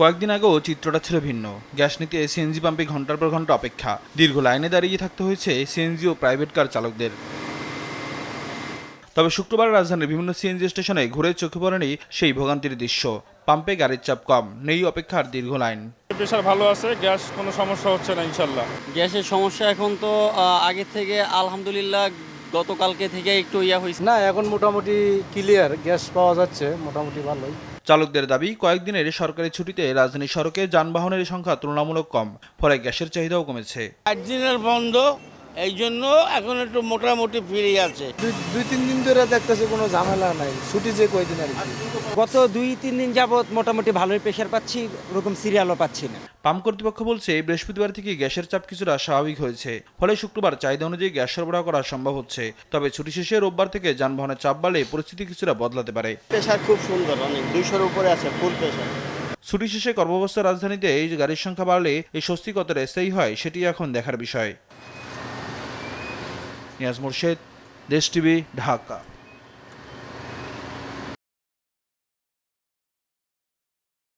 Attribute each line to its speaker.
Speaker 1: কয়েকদিন আগেও চিত্রটা ছিল ভিন্ন। গ্যাস নিতে সিএনজি পাম্পে ঘন্টার পর ঘন্টা অপেক্ষা, দীর্ঘ লাইনে দাঁড়িয়ে থাকতে হয়েছে সিএনজি ও প্রাইভেট কার চালকদের। তবে শুক্রবার রাজধানীর বিভিন্ন সিএনজি স্টেশনে ঘুরে চোখে পড়েনি সেই ভোগান্তির দৃশ্য। পাম্পে গাড়ির চাপ কম, নেই অপেক্ষার দীর্ঘ লাইন।
Speaker 2: প্রেশার ভালো আছে, গ্যাস কোনো সমস্যা হচ্ছে না ইনশাল্লাহ।
Speaker 3: গ্যাসের সমস্যা এখন তো আগে থেকে আলহামদুলিল্লাহ গতকালকে থেকে একটু হয়েছে।
Speaker 4: না, এখন মোটামুটি ক্লিয়ার, গ্যাস পাওয়া যাচ্ছে মোটামুটি ভালোই।
Speaker 1: চালকদের দাবি, কয়েকদিনের সরকারি ছুটিতে রাজধানীর সড়কে যানবাহনের সংখ্যা তুলনামূলক কম, ফলে গ্যাসের চাহিদাও কমেছে।
Speaker 5: 8 দিনের বন্ধ, এই জন্য এখন একটু মোটামুটি ফ্রি আছে।
Speaker 4: দুই তিন দিন ধরে দেখতেছি কোনো ঝামেলা নাই, ছুটি যে কয়দিন আর কি।
Speaker 6: গত 2-3 দিন যাবত মোটামুটি ভালোই প্রেশার পাচ্ছি, ওরকম সিরিয়ালও পাচ্ছি না।
Speaker 1: পাম্প কর্তৃপক্ষ বলছে, বৃহস্পতিবার থেকে গ্যাসের চাপ কিছুটা স্বাভাবিক হয়েছে, ফলে শুক্রবার চাহিদা অনুযায়ী গ্যাস সরবরাহ করা সম্ভব হচ্ছে। তবে ছুটি শেষে রোববার থেকে যানবাহনের চাপ বাড়লে পরিস্থিতি কিছুটা বদলাতে পারে।
Speaker 5: প্রেশার খুব সুন্দর, অনেক 200-র উপরে আছে ফুল প্রেশার।
Speaker 1: ছুটি শেষে কর্মব্যস্ত রাজধানীতে এই গাড়ির সংখ্যা বাড়লে এই স্বস্তি কতটা স্থায়ী হয় সেটি এখন দেখার বিষয়। নিয়াজ মোরশেদ, দেশ টিভি, ঢাকা।